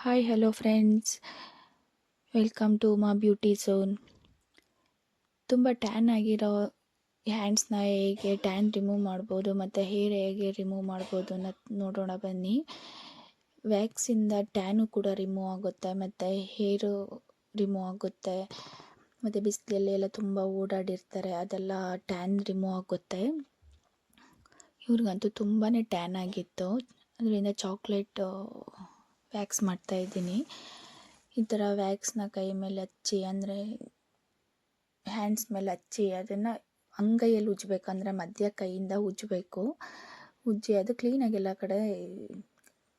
Hi hello friends, welcome to my beauty zone. ತುಂಬ tan ಆಗಿರೋ ಹ್ಯಾಂಡ್ಸ್ನ ಹೇಗೆ ಟ್ಯಾನ್ ರಿಮೂವ್ ಮಾಡ್ಬೋದು ಮತ್ತು ಹೇರ್ ಹೇಗೆ ರಿಮೂವ್ ಮಾಡ್ಬೋದು ಅನ್ನೋದು ನೋಡೋಣ ಬನ್ನಿ. ವ್ಯಾಕ್ಸಿಂದ ಟ್ಯಾನು ಕೂಡ ರಿಮೂವ್ ಆಗುತ್ತೆ ಮತ್ತು ಹೇರು ರಿಮೂವ್ ಆಗುತ್ತೆ. ಮತ್ತು ಬಿಸಿಲಲ್ಲಿ ಎಲ್ಲ ತುಂಬ ಓಡಾಡಿರ್ತಾರೆ, ಅದೆಲ್ಲ ಟ್ಯಾನ್ ರಿಮೂವ್ ಆಗುತ್ತೆ. ಇವ್ರಿಗಂತೂ ತುಂಬಾ ಟ್ಯಾನ್ ಆಗಿತ್ತು, ಅದರಿಂದ ಚಾಕ್ಲೇಟ್ ವ್ಯಾಕ್ಸ್ ಮಾಡ್ತಾಯಿದ್ದೀನಿ. ಈ ಥರ ವ್ಯಾಕ್ಸ್ನ ಕೈ ಮೇಲೆ ಹಚ್ಚಿ, ಅಂದರೆ ಹ್ಯಾಂಡ್ಸ್ ಮೇಲೆ ಹಚ್ಚಿ ಅದನ್ನು ಅಂಗೈಯಲ್ಲಿ ಉಜ್ಜಬೇಕಂದ್ರೆ ಮಧ್ಯ ಕೈಯಿಂದ ಉಜ್ಜಬೇಕು. ಉಜ್ಜಿ ಅದು ಕ್ಲೀನಾಗಿ ಎಲ್ಲ ಕಡೆ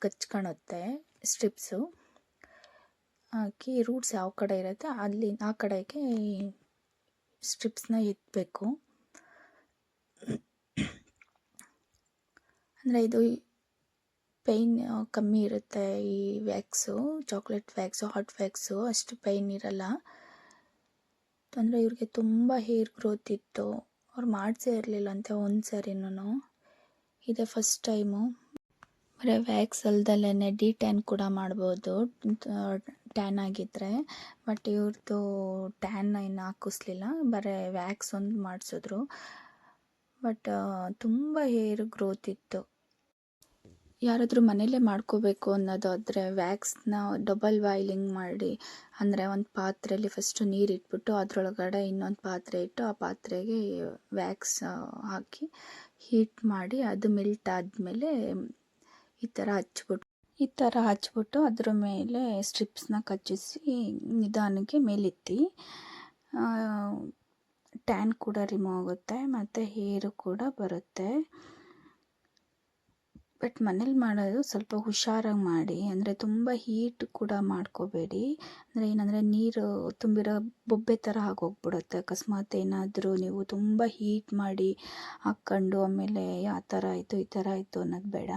ಕಚ್ಕೊಳುತ್ತೆ. ಸ್ಟ್ರಿಪ್ಸು ಹಾಕಿ ರೂಟ್ಸ್ ಯಾವ ಕಡೆ ಇರುತ್ತೆ ಅಲ್ಲಿ ಆ ಕಡೆಗೆ ಸ್ಟ್ರಿಪ್ಸ್ನ ಎತ್ತಬೇಕು. ಅಂದರೆ ಇದು ಪೈನ್ ಕಮ್ಮಿ ಇರುತ್ತೆ. ಈ wax, chocolate wax, hot wax ಅಷ್ಟು ಪೈನ್ ಇರಲ್ಲ. ಅಂದರೆ ಇವ್ರಿಗೆ ತುಂಬ ಹೇರ್ ಗ್ರೋತ್ ಇತ್ತು, ಅವ್ರು ಮಾಡಿಸೇ ಇರಲಿಲ್ಲ ಅಂತೆ ಒಂದು ಸಾರಿನೂ. ಇದೇ ಫಸ್ಟ್ ಟೈಮು. ಬರೀ ವ್ಯಾಕ್ಸ್ ಅಲ್ದಲ್ಲೇ ಡಿ ಟ್ಯಾನ್ ಕೂಡ ಮಾಡ್ಬೋದು ಟ್ಯಾನ್ ಆಗಿದ್ದರೆ. ಬಟ್ ಇವ್ರದ್ದು ಟ್ಯಾನ್ ಇನ್ನು ಹಾಕಿಸ್ಲಿಲ್ಲ, ಬರೀ ವ್ಯಾಕ್ಸ್ ಒಂದು ಮಾಡಿಸಿದ್ರು. ಬಟ್ ತುಂಬ ಹೇರ್ ಗ್ರೋತ್ ಇತ್ತು. ಯಾರಾದರೂ ಮನೇಲೇ ಮಾಡ್ಕೋಬೇಕು ಅನ್ನೋದಾದರೆ ವ್ಯಾಕ್ಸ್ನ ಡಬಲ್ ಬಾಯ್ಲಿಂಗ್ ಮಾಡಿ, ಅಂದರೆ ಒಂದು ಪಾತ್ರೆಯಲ್ಲಿ ಫಸ್ಟು ನೀರು ಇಟ್ಬಿಟ್ಟು ಅದರೊಳಗಡೆ ಇನ್ನೊಂದು ಪಾತ್ರೆ ಇಟ್ಟು ಆ ಪಾತ್ರೆಗೆ ವ್ಯಾಕ್ಸ್ ಹಾಕಿ ಹೀಟ್ ಮಾಡಿ ಅದು ಮೆಲ್ಟ್ ಆದಮೇಲೆ ಈ ಥರ ಹಚ್ಬಿಟ್ಟು ಅದ್ರ ಮೇಲೆ ಸ್ಟ್ರಿಪ್ಸ್ನ ಕಚ್ಚಿಸಿ ನಿಧಾನಕ್ಕೆ ಮೇಲೆತ್ತಿ ಟ್ಯಾನ್ ಕೂಡ ರಿಮೂವ್ ಆಗುತ್ತೆ ಮತ್ತು ಹೇರು ಕೂಡ ಬರುತ್ತೆ. ಬಟ್ ಮನೇಲಿ ಮಾಡೋದು ಸ್ವಲ್ಪ ಹುಷಾರಾಗಿ ಮಾಡಿ, ಅಂದರೆ ತುಂಬ ಹೀಟ್ ಕೂಡ ಮಾಡ್ಕೋಬೇಡಿ. ಅಂದರೆ ಏನಂದರೆ ನೀರು ತುಂಬಿರೋ ಬೊಬ್ಬೆ ಥರ ಆಗೋಗ್ಬಿಡುತ್ತೆ. ಅಕಸ್ಮಾತ್ ಏನಾದರೂ ನೀವು ತುಂಬ ಹೀಟ್ ಮಾಡಿ ಹಾಕ್ಕೊಂಡು ಆಮೇಲೆ ಆ ಥರ ಆಯಿತು ಈ ಥರ ಆಯಿತು ಅನ್ನೋದು ಬೇಡ.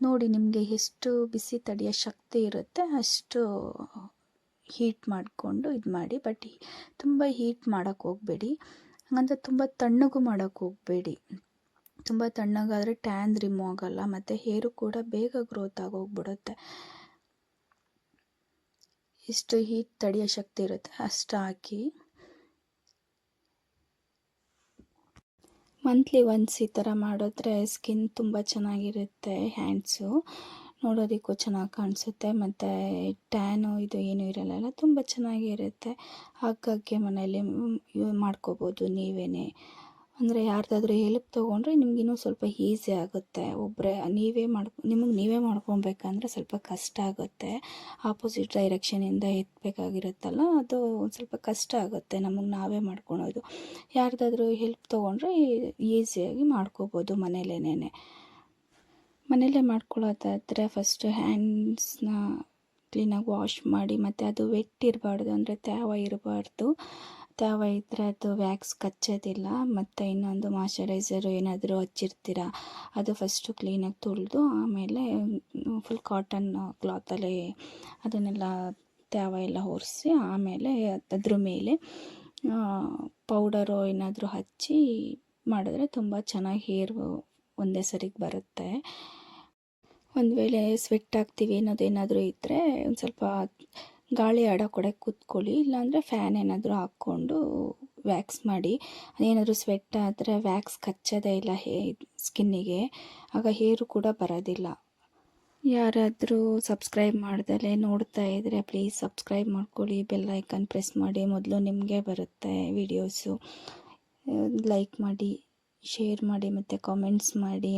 ನೋಡಿ, ನಿಮಗೆ ಎಷ್ಟು ಬಿಸಿ ತಡೆಯೋ ಶಕ್ತಿ ಇರುತ್ತೆ ಅಷ್ಟು ಹೀಟ್ ಮಾಡಿಕೊಂಡು ಇದು ಮಾಡಿ. ಬಟ್ ತುಂಬ ಹೀಟ್ ಮಾಡೋಕ್ಕೆ ಹೋಗಬೇಡಿ, ಹಾಗಂತ ತುಂಬ ತಣ್ಣಗೂ ಮಾಡೋಕ್ಕೆ ಹೋಗಬೇಡಿ. ತುಂಬ ತಣ್ಣಗಾದರೆ ಟ್ಯಾನ್ ರಿಮೂವ್ ಆಗಲ್ಲ ಮತ್ತು ಹೇರು ಕೂಡ ಬೇಗ ಗ್ರೋತ್ ಆಗೋಗ್ಬಿಡುತ್ತೆ. ಎಷ್ಟು ಹೀಟ್ ತಡೆಯೋ ಶಕ್ತಿ ಇರುತ್ತೆ ಅಷ್ಟು ಹಾಕಿ. ಮಂತ್ಲಿ ಒನ್ಸ್ ಈ ಥರ ಮಾಡಿದ್ರೆ ಸ್ಕಿನ್ ತುಂಬ ಚೆನ್ನಾಗಿರುತ್ತೆ. ಹ್ಯಾಂಡ್ಸು ನೋಡೋದಕ್ಕೂ ಚೆನ್ನಾಗಿ ಕಾಣಿಸುತ್ತೆ ಮತ್ತು ಟ್ಯಾನು ಇದು ಏನೂ ಇರಲ್ಲ, ತುಂಬ ಚೆನ್ನಾಗಿರುತ್ತೆ. ಹಾಗಾಗಿ ಮನೇಲಿ ಮಾಡ್ಕೋಬೋದು ನೀವೇ. ಅಂದರೆ ಯಾರ್ದಾದ್ರೂ ಹೆಲ್ಪ್ ತೊಗೊಂಡ್ರೆ ನಿಮಗಿನ್ನೂ ಸ್ವಲ್ಪ ಈಸಿ ಆಗುತ್ತೆ. ನಿಮಗೆ ನೀವೇ ಮಾಡ್ಕೊಬೇಕಂದ್ರೆ ಸ್ವಲ್ಪ ಕಷ್ಟ ಆಗುತ್ತೆ. ಆಪೋಸಿಟ್ ಡೈರೆಕ್ಷನಿಂದ ಎತ್ತಬೇಕಾಗಿರುತ್ತಲ್ಲ, ಅದು ಒಂದು ಸ್ವಲ್ಪ ಕಷ್ಟ ಆಗುತ್ತೆ ನಮಗೆ ನಾವೇ ಮಾಡ್ಕೊಳೋದು. ಯಾರ್ದಾದ್ರೂ ಹೆಲ್ಪ್ ತೊಗೊಂಡ್ರೆ ಈಸಿಯಾಗಿ ಮಾಡ್ಕೋಬೋದು ಮನೇಲೇ ಮಾಡ್ಕೊಳ್ಳೋದಾದರೆ ಫಸ್ಟು ಹ್ಯಾಂಡ್ಸ್ನ ಕ್ಲೀನಾಗಿ ವಾಶ್ ಮಾಡಿ, ಮತ್ತು ಅದು ವೆಟ್ ಇರಬಾರ್ದು, ಅಂದರೆ ತೇವ ಇರಬಾರ್ದು. ತೇವ ಇದ್ದರೆ ಅದು ವ್ಯಾಕ್ಸ್ ಕಚ್ಚೋದಿಲ್ಲ. ಮತ್ತು ಇನ್ನೊಂದು ಮಾಯ್ಶ್ಚರೈಸರು ಏನಾದರೂ ಹಚ್ಚಿರ್ತೀರ ಅದು ಫಸ್ಟು ಕ್ಲೀನಾಗಿ ತೊಳೆದು ಆಮೇಲೆ ಫುಲ್ ಕಾಟನ್ ಕ್ಲಾತಲ್ಲಿ ಅದನ್ನೆಲ್ಲ ತೇವ ಎಲ್ಲ ಒರೆಸಿ ಆಮೇಲೆ ಅದ್ರ ಮೇಲೆ ಪೌಡರು ಏನಾದರೂ ಹಚ್ಚಿ ಮಾಡಿದ್ರೆ ತುಂಬ ಚೆನ್ನಾಗಿ ಹೇರ್ ಒಂದೇ ಸರಿಗೆ ಬರುತ್ತೆ. ಒಂದು ವೇಳೆ ಸ್ವೆಟ್ ಆಗ್ತೀವಿ ಅನ್ನೋದೇನಾದರೂ ಇದ್ದರೆ ಒಂದು ಸ್ವಲ್ಪ ಗಾಳಿ ಆಡೋ ಕಡೆ ಕೂತ್ಕೊಳ್ಳಿ, ಇಲ್ಲಾಂದರೆ ಫ್ಯಾನ್ ಏನಾದರೂ ಹಾಕ್ಕೊಂಡು ವ್ಯಾಕ್ಸ್ ಮಾಡಿ. ಅದೇನಾದರೂ ಸ್ವೆಟ್ ಆದರೆ ವ್ಯಾಕ್ಸ್ ಕಚ್ಚೋದೇ ಇಲ್ಲ ಸ್ಕಿನ್ನಿಗೆ, ಆಗ ಹೇರು ಕೂಡ ಬರೋದಿಲ್ಲ. ಯಾರಾದರೂ ಸಬ್ಸ್ಕ್ರೈಬ್ ಮಾಡ್ದಲೇ ನೋಡ್ತಾ ಇದ್ದರೆ ಪ್ಲೀಸ್ ಸಬ್ಸ್ಕ್ರೈಬ್ ಮಾಡ್ಕೊಳ್ಳಿ, ಬೆಲ್ ಐಕನ್ ಪ್ರೆಸ್ ಮಾಡಿ, ಮೊದಲು ನಿಮಗೆ ಬರುತ್ತೆ ವಿಡಿಯೋಸು. ಲೈಕ್ ಮಾಡಿ, ಶೇರ್ ಮಾಡಿ ಮತ್ತು ಕಾಮೆಂಟ್ಸ್ ಮಾಡಿ.